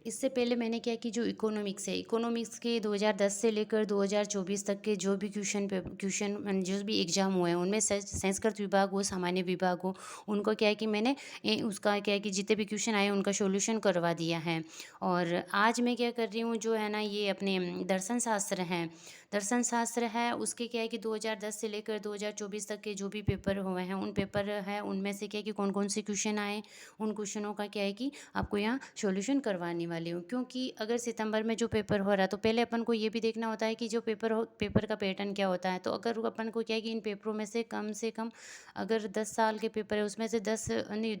इससे पहले मैंने क्या कि जो इकोनॉमिक्स है, इकोनॉमिक्स के 2010 से लेकर 2024 तक के जो भी क्वेश्चन जो भी एग्ज़ाम हुए हैं, उनमें संस्कृत विभाग हो, सामान्य विभाग हो, उनको क्या है कि मैंने उसका क्या है कि जितने भी क्वेश्चन आए उनका सॉल्यूशन करवा दिया है। और आज मैं क्या कर रही हूँ, जो है ना ये अपने दर्शन शास्त्र हैं, दर्शन शास्त्र है उसके क्या है कि 2010 से लेकर 2024 तक के जो भी पेपर हुए हैं, उन पेपर है उनमें से क्या है कि कौन कौन से क्वेश्चन आए, उन क्वेश्चनों का क्या है कि आपको यहाँ सॉल्यूशन करवाने वाली हूँ। क्योंकि अगर सितंबर में जो पेपर हो रहा है तो पहले अपन को ये भी देखना होता है कि जो पेपर का पैटर्न क्या होता है। तो अगर अपन को क्या है कि इन पेपरों में से कम अगर 10 साल के पेपर है उसमें से 10 नहीं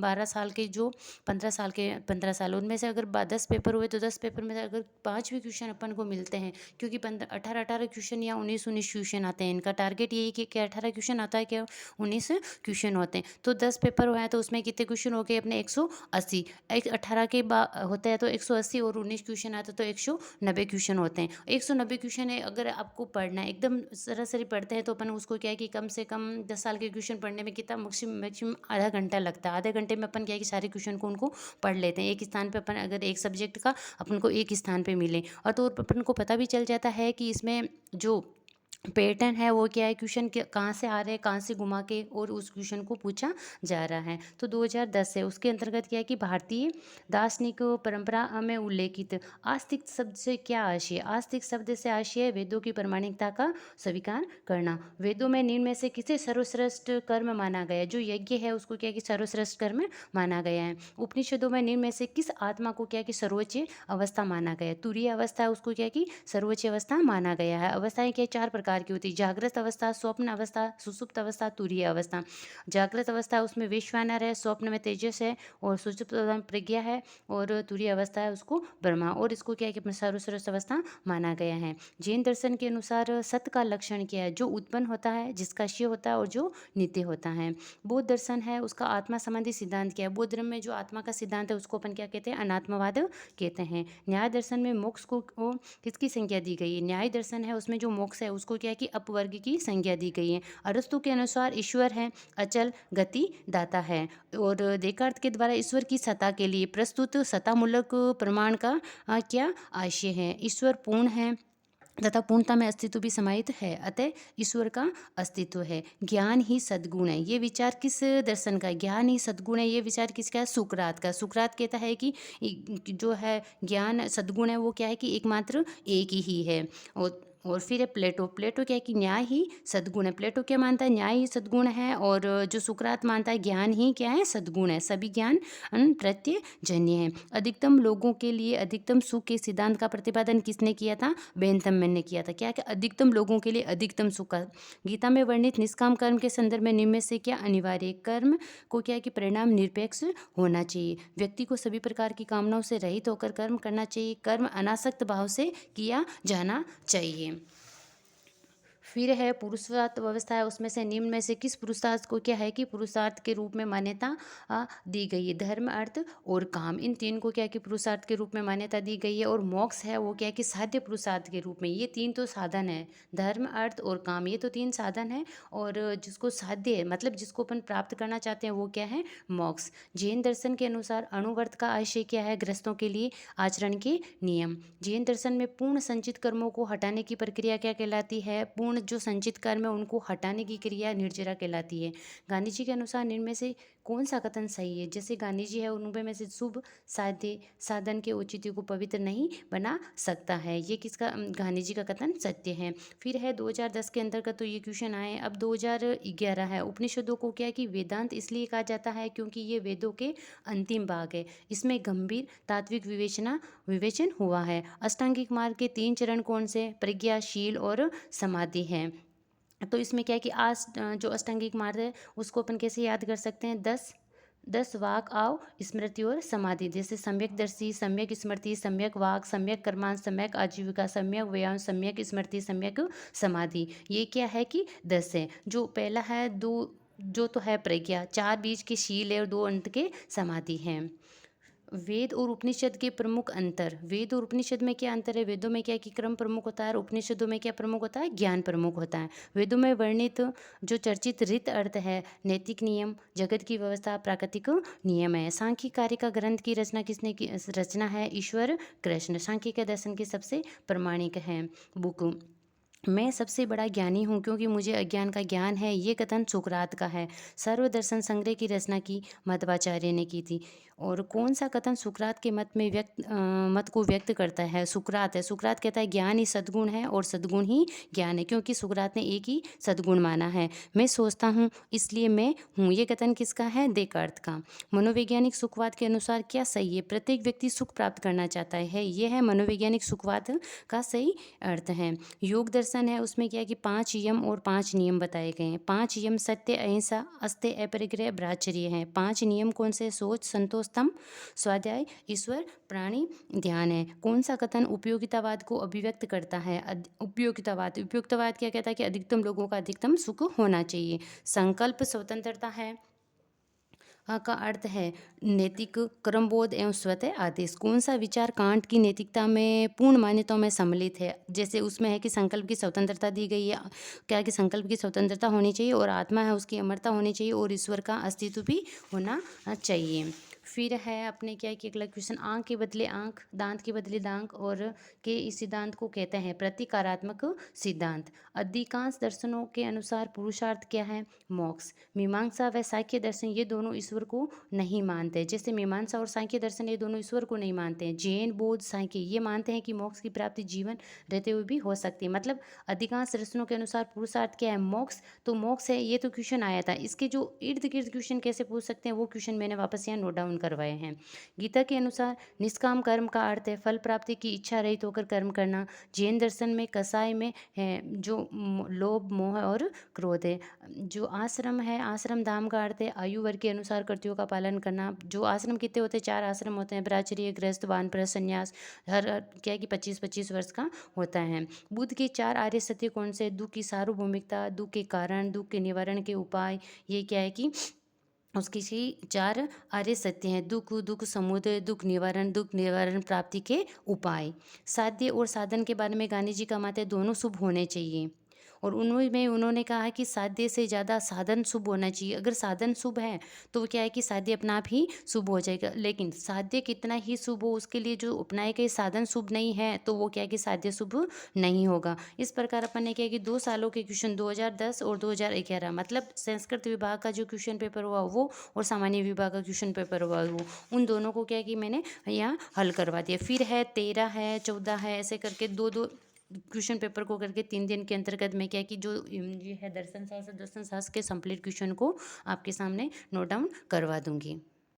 12 साल के जो 15 साल उनमें से अगर 10 पेपर हुए तो 10 पेपर में से अगर 5 भी क्वेश्चन अपन को मिलते हैं, क्योंकि 18 क्वेश्चन या 19 क्वेश्चन आते हैं, इनका टारगेट यही कि 18 क्वेश्चन आता है क्या, 19 क्वेश्चन होते हैं। तो 10 पेपर हुए हैं तो उसमें कितने क्वेश्चन हो गए अपने 180। एक 18 के होता है तो 180 और 19 क्वेश्चन आता है तो 190 क्वेश्चन होते हैं। 190 क्वेश्चन है अगर आपको पढ़ना है एकदम सरासरी पढ़ते हैं तो अपन उसको क्या है कि कम से कम 10 साल के क्वेश्चन पढ़ने में कितना मैक्सिमम मैक्सिमम आधा घंटा लगता है। आधे घंटे में अपन क्या है कि सारे क्वेश्चन को उनको पढ़ लेते हैं। एक स्थान पे अपन अगर एक सब्जेक्ट का अपन को एक स्थान पे मिले और तो अपन को पता भी चल जाता है कि इसमें जो पैटर्न है वो क्या है, क्वेश्चन कहाँ से आ रहे हैं, कहाँ से घुमा के और उस क्वेश्चन को पूछा जा रहा है। तो 2010 है उसके अंतर्गत क्या है कि भारतीय दार्शनिक परंपरा में उल्लेखित आस्तिक शब्द से क्या आशय, आस्तिक शब्द से आशय वेदों की प्रामाणिकता का स्वीकार करना। वेदों में निम्न में से किसे सर्वश्रेष्ठ कर्म माना गया, जो यज्ञ है उसको क्या है कि सर्वश्रेष्ठ कर्म माना गया है। उपनिषदों में निम्न में से किस आत्मा को क्या है कि सर्वोच्च अवस्था माना गया है, तुरीय अवस्था है उसको क्या है कि सर्वोच्च अवस्था माना गया है। अवस्थाएं क्या 4 प्रकार की होती है, जागृत अवस्था, स्वप्न अवस्था, सुसुप्त अवस्था, तुरीय अवस्था। जागृत अवस्था उसमें वैश्वानर है, स्वप्न में तेजस है और सुसुप्त अवस्था में प्रज्ञा है और तुरीय अवस्था है उसको ब्रह्मा, और इसको क्या है कि सर्वश्रेष्ठ अवस्था माना गया है। जैन दर्शन के अनुसार सत का लक्षण क्या है, जो उत्पन्न होता है, जिसका क्षय होता है और जो नित्य होता है। बौद्ध दर्शन है उसका आत्मा संबंधी सिद्धांत क्या है, बौद्ध धर्म में जो आत्मा का सिद्धांत है उसको अपन क्या कहते हैं, अनात्मवाद कहते हैं। न्याय दर्शन में मोक्ष को किसकी संज्ञा दी गई है, न्याय दर्शन है उसमें जो मोक्ष है उसको क्या है कि अपवर्ग की संज्ञा दी गई है। अरस्तु के अनुसार ईश्वर है अचल गति दाता है, और देकार्त के द्वारा ईश्वर की सत्ता के लिए प्रस्तुत सत्तामूलक प्रमाण का क्या आशय है, ईश्वर पूर्ण है तथा पूर्णता में अस्तित्व भी समाहित है, अतः ईश्वर का अस्तित्व है। ज्ञान ही सद्गुण है, ये विचार किस दर्शन का है, ज्ञान ही सद्गुण है, ये विचार किसका है, सुकरात का। सुकरात कहता है कि जो है ज्ञान सद्गुण है वो क्या है कि एकमात्र एक ही है। और फिर है प्लेटो, प्लेटो क्या है कि न्याय ही सद्गुण है। प्लेटो क्या मानता है, न्याय ही सद्गुण है, और जो सुकरात मानता है ज्ञान ही क्या है, सद्गुण है। सभी ज्ञान प्रत्ययजन्य है। अधिकतम लोगों के लिए अधिकतम सुख के सिद्धांत का प्रतिपादन किसने किया था, बेंथम ने किया था। क्या कि अधिकतम लोगों के लिए अधिकतम सुख का। गीता में वर्णित निष्काम कर्म के संदर्भ में निम्न में से क्या अनिवार्य, कर्म को क्या है कि परिणाम निरपेक्ष होना चाहिए, व्यक्ति को सभी प्रकार की कामनाओं से रहित होकर कर्म करना चाहिए, कर्म अनासक्त भाव से किया जाना चाहिए। फिर है पुरुषार्थ व्यवस्था है उसमें से निम्न में से किस पुरुषार्थ को क्या है कि पुरुषार्थ के रूप में मान्यता दी गई है, धर्म अर्थ और काम, इन तीन को क्या है कि पुरुषार्थ के रूप में मान्यता दी गई है। और मोक्ष है वो क्या है कि साध्य पुरुषार्थ के रूप में, ये तीन तो साधन है, धर्म अर्थ और काम, ये तो तीन साधन है, और जिसको साध्य है मतलब जिसको अपन प्राप्त करना चाहते हैं वो क्या है, मोक्ष। जैन दर्शन के अनुसार अणुव्रत का आशय क्या है, गृहस्थों के लिए आचरण के नियम। जैन दर्शन में पूर्ण संचित कर्मों को हटाने की प्रक्रिया क्या कहलाती है, पूर्ण जो संचित कर्म है उनको हटाने की क्रिया निर्जरा कहलाती है। गांधी जी के अनुसार इनमें में से कौन सा कथन सही है, जैसे गांधी जी है उनमें में से शुभ साध्य साधन के औचित्य को पवित्र नहीं बना सकता है, ये किसका, गांधी जी का कथन सत्य है। फिर है 2010 के अंतर्गत तो ये क्वेश्चन आए। अब 2011 है, उपनिषदों को क्या है कि वेदांत इसलिए कहा जाता है क्योंकि ये वेदों के अंतिम भाग है, इसमें गंभीर तात्विक विवेचन हुआ है। अष्टांगिक मार्ग के 3 चरण कौन से, प्रज्ञा, शील और समाधि है। तो इसमें क्या है कि आज जो अष्टांगिक मार्ग है उसको अपन कैसे याद कर सकते हैं, 10 वाक आव स्मृति और समाधि, जैसे सम्यक दर्शी, सम्यक स्मृति, सम्यक वाक, सम्यक कर्मांश, सम्यक आजीविका, सम्यक व्यायाम, सम्यक स्मृति, सम्यक समाधि, ये क्या है कि 10 है। जो पहला है दो, जो तो है प्रज्ञा, 4 बीच के शील है और 2 अंत के समाधि हैं। वेद और उपनिषद के प्रमुख अंतर। वेद और उपनिषद में क्या अंतर है? वेदों में क्या है कि क्रम प्रमुख होता है और उपनिषदों में क्या प्रमुख होता है? ज्ञान प्रमुख होता है। वेदों में वर्णित जो चर्चित रीत अर्थ है, नैतिक नियम, जगत की व्यवस्था, प्राकृतिक नियम है। सांख्य कार्य का ग्रंथ की रचना किसने की? रचना है ईश्वर कृष्ण। सांख्य के दर्शन की सबसे प्रमाणिक है बुक। मैं सबसे बड़ा ज्ञानी हूँ क्योंकि मुझे अज्ञान का ज्ञान है, ये कथन सुकरात का है। सर्वदर्शन संग्रह की रचना की मध्वाचार्य ने की थी। और कौन सा कथन सुकरात के मत को व्यक्त करता है? सुकरात है। सुकरात कहता है ज्ञान ही सद्गुण है और सद्गुण ही ज्ञान है, क्योंकि सुकरात ने एक ही सद्गुण माना है। मैं सोचता हूँ इसलिए मैं हूँ, ये कथन किसका है? देकार्त का। मनोवैज्ञानिक सुखवाद के अनुसार क्या सही है? प्रत्येक व्यक्ति सुख प्राप्त करना चाहता है, ये है मनोवैज्ञानिक सुखवाद का सही अर्थ है। योग दर्शन है, उसमें क्या है कि 5 यम और 5 नियम बताए गए हैं। 5 यम सत्य, अहिंसा, अस्त्य, अपरिग्रह, ब्रह्मचर्य हैं। 5 नियम कौन से? सोच, संतोष, तम, स्वाध्याय, ईश्वर, प्राणी, ध्यान है। कौन सा कथन उपयोगितावाद को अभिव्यक्त करता है? उपयोगितावाद। उपयोगितावाद क्या कहता है कि अधिकतम लोगों का अधिकतम सुख होना चाहिए। संकल्प स्वतंत्रता है का अर्थ है नैतिक क्रमबोध एवं स्वतः आदेश। कौन सा विचार कांट की नैतिकता में पूर्ण मान्यताओं में सम्मिलित है? जैसे उसमें है कि संकल्प की स्वतंत्रता दी गई है, क्या कि संकल्प की स्वतंत्रता होनी चाहिए और आत्मा है उसकी अमरता होनी चाहिए और ईश्वर का अस्तित्व भी होना चाहिए। फिर है अपने क्या है कि अगला क्वेश्चन, आंख के बदले आंख, दांत के बदले दांत और के इस सिद्धांत को कहते हैं प्रतिकारात्मक सिद्धांत। अधिकांश दर्शनों के अनुसार पुरुषार्थ क्या है? मोक्ष। मीमांसा व सांख्य दर्शन ये दोनों ईश्वर को नहीं मानते। जैसे मीमांसा और सांख्य दर्शन ये दोनों ईश्वर को नहीं मानते हैं। जैन, बौद्ध, सांख्य ये मानते हैं कि मोक्ष की प्राप्ति जीवन रहते हुए भी हो सकती है। मतलब अधिकांश दर्शनों के अनुसार पुरुषार्थ क्या है? मोक्ष। तो मोक्ष है, ये तो क्वेश्चन आया था। इसके जो इर्द गिर्द क्वेश्चन कैसे पूछ सकते हैं वो क्वेश्चन मैंने वापस यहाँ नोट डाउन करवाए हैं। गीता के अनुसार निष्काम कर्म का अर्थ है फल प्राप्ति की इच्छा रहित होकर कर्म करना। जैन दर्शन में कसाय में है जो लोभ, मोह और क्रोध है। जो आश्रम है, आश्रम धाम का अर्थ है आयु वर्ग के अनुसार कर्तव्यों का पालन करना। जो आश्रम कितने होते हैं? 4 आश्रम होते हैं, ब्रह्मचर्य, गृहस्थ, वानप्रस्थ, संन्यास। क्या है कि 25-25 वर्ष का होता है। बुद्ध के 4 आर्य सत्य कौन से? दुख की सार्वभौमिकता, दुख के कारण, दुख के निवारण के उपाय। ये क्या है कि उसकी सी 4 आर्य सत्य हैं। दुख समुदय, दुख निवारण प्राप्ति के उपाय। साध्य और साधन के बारे में गांधी जी का मत है दोनों शुभ होने चाहिए। और उन्होंने कहा है कि साध्य से ज़्यादा साधन शुभ होना चाहिए। अगर साधन शुभ है तो क्या है कि साध्य अपना आप ही शुभ हो जाएगा, लेकिन साध्य कितना ही शुभ हो उसके लिए जो अपनाए गए साधन शुभ नहीं है तो वो क्या है कि साध्य शुभ नहीं होगा। इस प्रकार अपन ने क्या है कि 2 सालों के क्वेश्चन 2010 और 2011, मतलब संस्कृत विभाग का जो क्वेश्चन पेपर हुआ वो और सामान्य विभाग का क्वेश्चन पेपर हुआ वो, उन दोनों को क्या है कि मैंने यहाँ हल करवा दिया। फिर है 13 है, 14 है, ऐसे करके 2-2 क्वेश्चन पेपर को करके 3 दिन के अंतर्गत मैं क्या है कि जो ये है दर्शन शास्त्र के कंप्लीट क्वेश्चन को आपके सामने नोट डाउन करवा दूंगी।